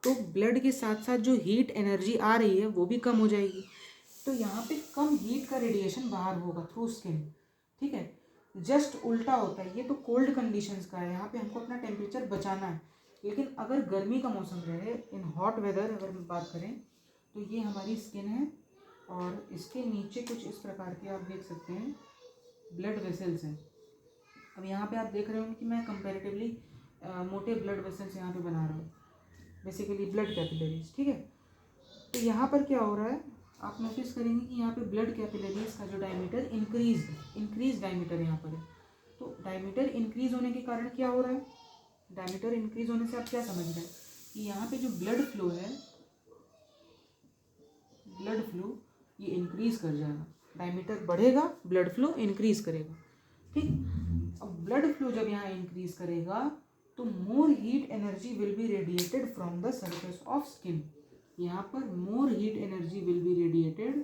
तो ब्लड के साथ साथ जो हीट एनर्जी आ रही है वो भी कम हो जाएगी। तो यहाँ पे कम हीट का रेडिएशन बाहर होगा थ्रू स्किन, ठीक है। जस्ट उल्टा होता है, ये तो कोल्ड कंडीशंस का है, यहाँ पे हमको अपना टेम्परेचर बचाना है। लेकिन अगर गर्मी का मौसम रहे, इन हॉट वेदर अगर बात करें, तो ये हमारी स्किन है और इसके नीचे कुछ इस प्रकार के आप देख सकते हैं ब्लड वेसल्स हैं। अब यहाँ पे आप देख रहे हो कि मैं कंपैरेटिवली मोटे ब्लड वेसल्स यहाँ पे बना रहा हूँ, बेसिकली ब्लड कैपिलरीज, ठीक है। तो यहाँ पर क्या हो रहा है, आप नोटिस करेंगे कि यहाँ पे ब्लड कैपिलरीज का जो डायमीटर इंक्रीज डायमीटर यहाँ पर है। तो डायमीटर इंक्रीज होने के कारण क्या हो रहा है, डायमीटर इंक्रीज होने से आप क्या समझ रहे हैं कि यहाँ पे जो ब्लड फ्लो है, ब्लड फ्लो ये इंक्रीज कर जाएगा, डायमीटर बढ़ेगा, ब्लड फ्लो इंक्रीज करेगा। ठीक। अब ब्लड फ्लो जब यहाँ इंक्रीज करेगा तो more heat energy will be radiated from the surface of skin. यहाँ पर more heat energy will be radiated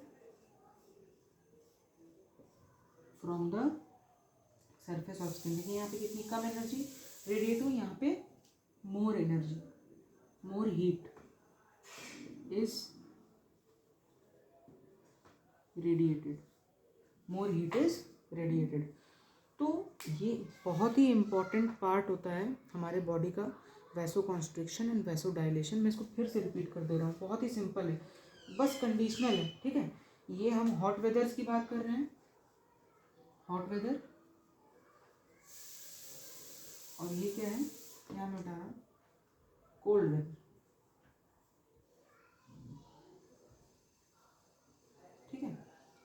from the surface of skin. देखिए यहाँ पे कितनी कम एनर्जी रेडिएट हुई, यहाँ पे more energy, more heat is radiated, more heat is radiated. तो ये बहुत ही इम्पॉर्टेंट पार्ट होता है हमारे बॉडी का, vaso constriction and vaso dilation. मैं इसको फिर से रिपीट कर दे रहा हूँ, बहुत ही सिंपल है, बस कंडीशनल है, ठीक है। ये हम हॉट वेदर्स की बात कर रहे हैं, हॉट वेदर, और ये क्या है, यहाँ मैं बता रहा हूँ कोल्ड वेदर, ठीक है।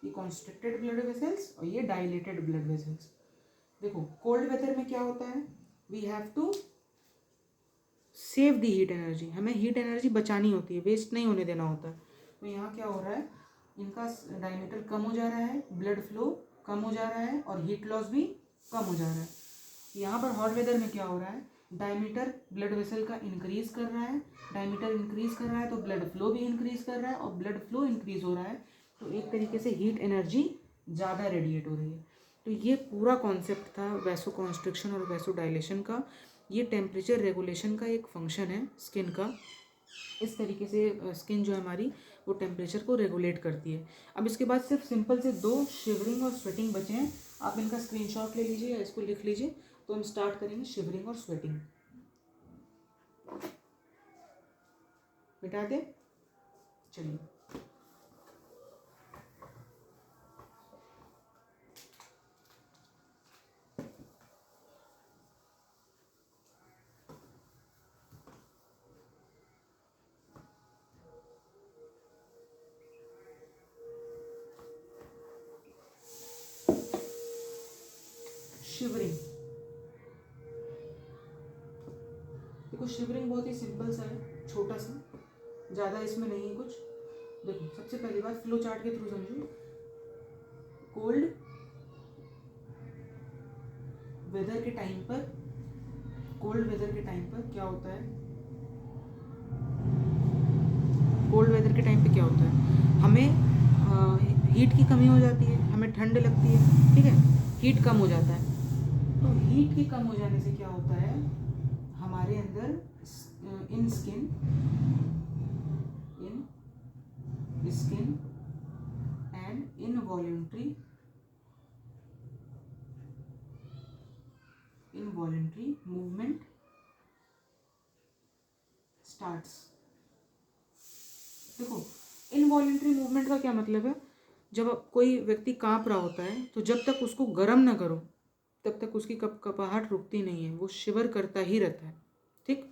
ये कॉन्स्ट्रिक्टेड ब्लड वेसल्स और ये डायलेटेड ब्लड वेसल्स। देखो कोल्ड वेदर में क्या होता है, we have to save the heat energy, हमें हीट एनर्जी बचानी होती है, वेस्ट नहीं होने देना होता है। तो यहाँ क्या हो रहा है, इनका डायमीटर कम हो जा रहा है, ब्लड फ्लो कम हो जा रहा है और हीट लॉस भी कम हो जा रहा है। यहाँ पर हॉट वेदर में क्या हो रहा है, डायमीटर ब्लड वेसल का इंक्रीज कर रहा है, डायमीटर इंक्रीज कर रहा है तो ब्लड फ्लो भी इंक्रीज कर रहा है, और ब्लड फ्लो इंक्रीज हो रहा है तो एक तरीके से हीट एनर्जी ज़्यादा रेडिएट हो रही है। तो ये पूरा कॉन्सेप्ट था वैसो कॉन्स्ट्रिक्शन और वैसो डायलेशन का। ये टेम्परेचर रेगुलेशन का एक फंक्शन है स्किन का। इस तरीके से स्किन जो है हमारी वो टेम्परेचर को रेगुलेट करती है। अब इसके बाद सिर्फ सिंपल से दो शिवरिंग और स्वेटिंग बचे हैं, आप इनका स्क्रीनशॉट ले लीजिए या इसको लिख लीजिए। तो हम स्टार्ट करेंगे शिवरिंग और स्वेटिंग। मिटा दे, चलिए। शिवरिंग, देखो शिवरिंग बहुत ही सिंपल सा है, छोटा सा, ज़्यादा इसमें नहीं है कुछ। देखो सबसे पहली बात फ्लो चार्ट के थ्रू समझो। कोल्ड वेदर के टाइम पर, कोल्ड वेदर के टाइम पर क्या होता है, कोल्ड वेदर के टाइम पे क्या होता है, हमें हीट की कमी हो जाती है, हमें ठंड लगती है, ठीक है, हीट कम हो जाता है। तो हीट के कम हो जाने से क्या होता है, हमारे अंदर in skin and involuntary movement starts. देखो इनवॉल्यूंटरी मूवमेंट का क्या मतलब है, जब कोई व्यक्ति कांप रहा होता है तो जब तक उसको गर्म ना करो तब तक उसकी कपाहट रुकती नहीं है, वो शिवर करता ही रहता है, ठीक।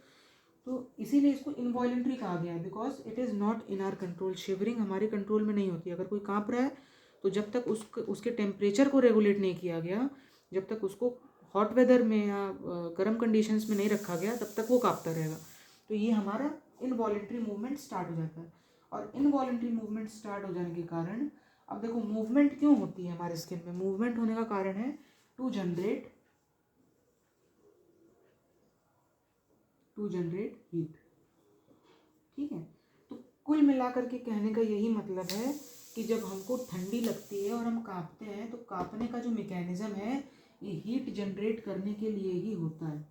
तो इसीलिए इसको इनवॉल्यूंटरी कहा गया है, because it is not in are control. Shivering हमारे कंट्रोल में नहीं होती। अगर कोई कांप रहा है तो जब तक उसके टेम्परेचर को रेगुलेट नहीं किया गया, जब तक उसको हॉट वेदर में या गर्म कंडीशंस में नहीं रखा गया, तब तक वो कांपता रहेगा। तो ये हमारा इनवॉल्यूंटरी मूवमेंट स्टार्ट हो जाता है। और इनवॉल्यूंटरी मूवमेंट स्टार्ट हो जाने के कारण, अब देखो मूवमेंट क्यों होती है हमारे स्किन में, मूवमेंट होने का कारण है टू जनरेट हीट, ठीक है। तो कुल मिलाकर के कहने का यही मतलब है कि जब हमको ठंडी लगती है और हम कांपते हैं तो कांपने का जो मैकेनिज्म है ये हीट जनरेट करने के लिए ही होता है,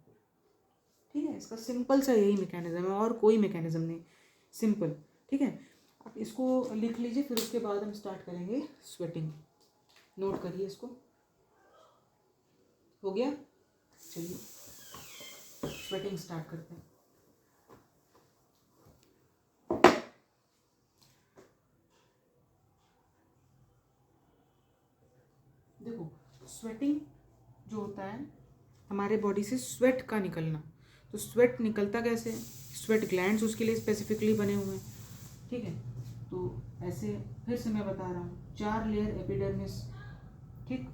ठीक है। इसका सिंपल सा यही मैकेनिज्म है और कोई मैकेनिज्म नहीं, सिंपल, ठीक है। आप इसको लिख लीजिए, फिर उसके बाद हम स्टार्ट करेंगे स्वेटिंग। नोट करिए इसको, हो गया। चलिए स्वेटिंग स्टार्ट करते हैं। देखो स्वेटिंग जो होता है हमारे बॉडी से स्वेट का निकलना, तो स्वेट निकलता कैसे, स्वेट ग्लैंड्स उसके लिए स्पेसिफिकली बने हुए हैं, ठीक है। तो ऐसे फिर से मैं बता रहा हूँ, 4 लेयर एपिडर्मिस, ठीक।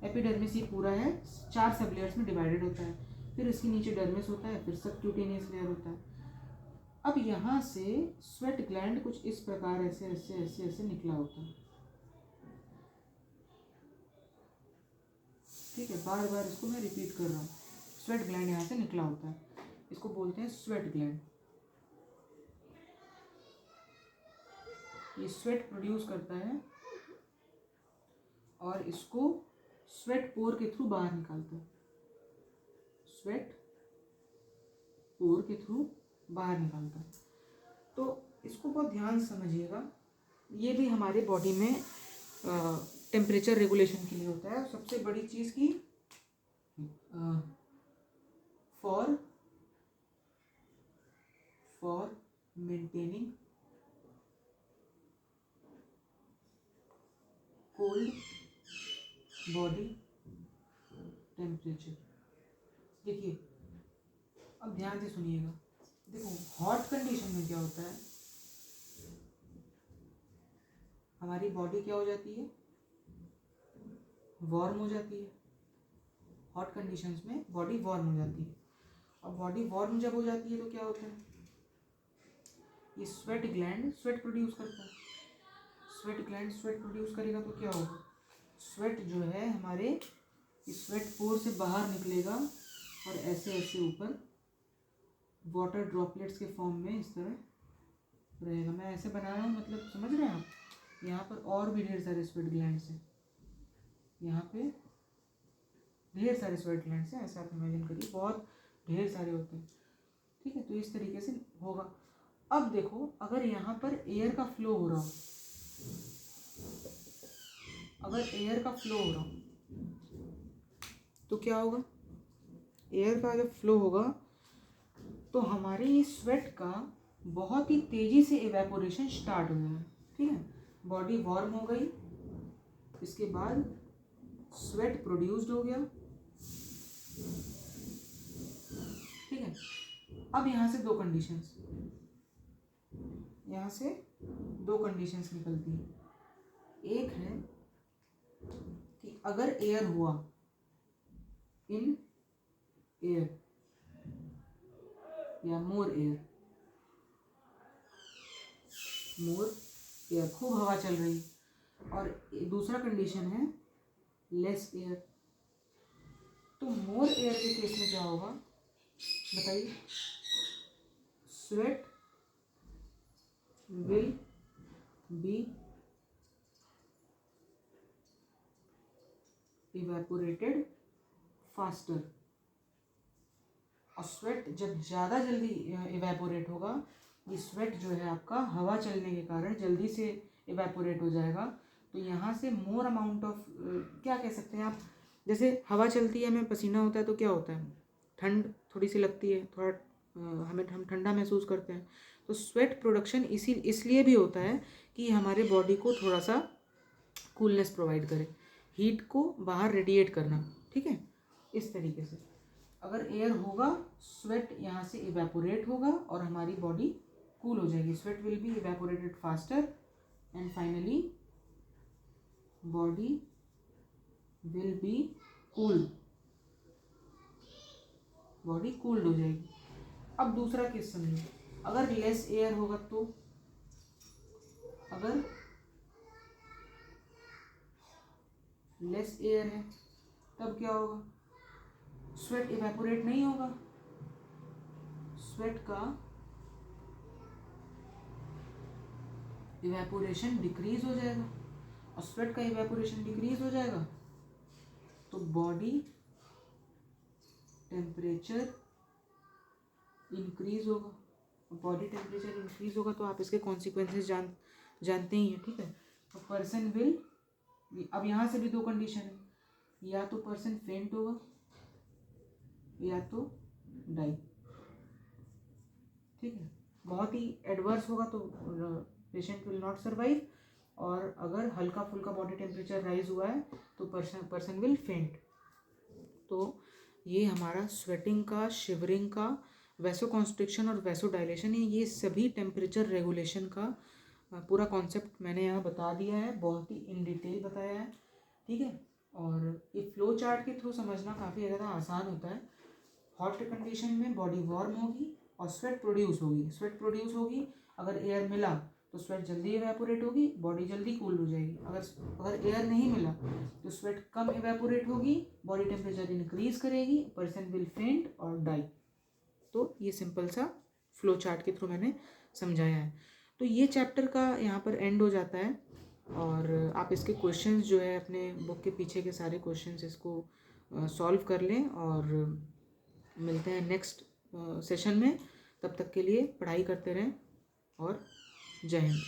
एपिडर्मिस ये पूरा है 4 सब लेयर्स में डिवाइडेड होता है, फिर इसके नीचे डर्मिस होता है, फिर सबक्यूटेनियस लेयर होता है। अब यहाँ से स्वेट ग्लैंड कुछ इस प्रकार ऐसे ऐसे ऐसे ऐसे निकला होता है, ठीक है, बार बार इसको मैं रिपीट कर रहा हूँ। स्वेट ग्लैंड यहाँ से निकला होता है, इसको बोलते हैं स्वेट ग्लैंड। ये स्वेट प्रोड्यूस करता है और इसको स्वेट पोर के थ्रू बाहर निकालता है, स्वेट पोर के थ्रू बाहर निकालता है। तो इसको बहुत ध्यान से समझिएगा, ये भी हमारे बॉडी में टेम्परेचर रेगुलेशन के लिए होता है। सबसे बड़ी चीज़ की for maintaining cold body temperature. देखिए अब ध्यान से सुनिएगा, देखो हॉट कंडीशन में क्या होता है, हमारी बॉडी क्या हो जाती है, वार्म हो जाती है। हॉट कंडीशंस में बॉडी वार्म हो जाती है। और बॉडी वार्म जब हो जाती है तो क्या होता है, ये स्वेट ग्लैंड स्वेट प्रोड्यूस करता है। स्वेट ग्लैंड स्वेट प्रोड्यूस करेगा तो क्या होगा, स्वेट जो है हमारे इस स्वेट पोर से बाहर निकलेगा और ऐसे ऐसे ऊपर वाटर ड्रॉपलेट्स के फॉर्म में इस तरह रहेगा। मैं ऐसे बना रहा हूँ, मतलब समझ रहे हैं आप। यहाँ पर और भी ढेर सारे स्वेट ग्लैंड्स हैं, यहाँ पे ढेर सारे स्वेट ग्लैंड्स हैं, ऐसा आप इमेजिन करिए, बहुत ढेर सारे होते हैं। ठीक है, तो इस तरीके से होगा। अब देखो अगर यहाँ पर एयर का फ्लो हो रहा हो, अगर एयर का फ्लो हो रहा हो तो क्या होगा, एयर का जब फ्लो होगा तो हमारे ये स्वेट का बहुत ही तेज़ी से इवेपोरेशन स्टार्ट हो जाएगा। ठीक है, बॉडी वार्म हो गई, इसके बाद स्वेट प्रोड्यूस्ड हो गया। ठीक है, अब यहाँ से दो कंडीशंस, यहाँ से दो कंडीशंस निकलती हैं। एक है कि अगर एयर हुआ, इन एयर या मोर एयर, खूब हवा चल रही। और दूसरा कंडीशन है लेस एयर। तो मोर एयर के केस में क्या होगा बताइए, sweat will be evaporated faster. और स्वेट जब ज़्यादा जल्दी इवेपोरेट होगा, ये स्वेट जो है आपका हवा चलने के कारण जल्दी से इवेपोरेट हो जाएगा। तो यहाँ से मोर अमाउंट ऑफ, क्या कह सकते हैं आप, जैसे हवा चलती है, हमें पसीना होता है तो क्या होता है, ठंड थोड़ी सी लगती है, थोड़ा हम ठंडा महसूस करते हैं। तो स्वेट प्रोडक्शन इसलिए भी होता है कि हमारे बॉडी को थोड़ा सा कूलनेस प्रोवाइड करे, हीट को बाहर रेडिएट करना। ठीक है, इस तरीके से अगर एयर होगा, स्वेट यहाँ से इवेपोरेट होगा और हमारी बॉडी कूल हो जाएगी। Sweat will be evaporated faster and finally body will be cool, body cooled हो जाएगी। अब दूसरा केस समझो, अगर लेस एयर होगा तो, अगर लेस एयर है तब क्या होगा, स्वेट इवेपोरेट नहीं होगा, स्वेट का इवेपोरेशन डिक्रीज हो जाएगा। और स्वेट का इवेपोरेशन डिक्रीज हो जाएगा तो बॉडी टेम्परेचर इंक्रीज होगा। बॉडी टेम्परेचर इंक्रीज होगा तो आप इसके कॉन्सिक्वेंसेस जानते ही हैं। ठीक है, तो पर्सन विल, अब यहाँ से भी दो कंडीशन है, या तो पर्सन फेंट होगा या तो डाई। ठीक है, बहुत ही एडवर्स होगा तो पेशेंट विल नॉट सर्वाइव, और अगर हल्का फुल्का बॉडी टेम्परेचर राइज हुआ है तो पर्सन विल फेंट। तो ये हमारा स्वेटिंग का, शिवरिंग का, वैसोकॉन्स्ट्रिक्शन और वैसोडाइलेशन है, ये सभी टेम्परेचर रेगुलेशन का पूरा कॉन्सेप्ट मैंने यहाँ बता दिया है, बहुत ही इन डिटेल बताया है। ठीक है, और ये फ्लो चार्ट के थ्रू समझना काफ़ी ज़्यादा आसान होता है। हॉट कंडीशन में बॉडी वार्म होगी और स्वेट प्रोड्यूस होगी। स्वेट प्रोड्यूस होगी, अगर एयर मिला तो स्वेट जल्दी इवेपोरेट होगी, बॉडी जल्दी कूल हो जाएगी। अगर एयर नहीं मिला तो स्वेट कम इवेपोरेट होगी, बॉडी टेम्परेचर इंक्रीज करेगी, पर्सन विल फेंट और डाई। तो ये सिंपल सा फ्लो चार्ट के थ्रू मैंने समझाया है। तो ये चैप्टर का यहाँ पर एंड हो जाता है और आप इसके क्वेश्चंस जो है अपने बुक के पीछे के सारे क्वेश्चंस इसको सॉल्व कर लें और मिलते हैं नेक्स्ट सेशन में। तब तक के लिए पढ़ाई करते रहें और जय हिंद।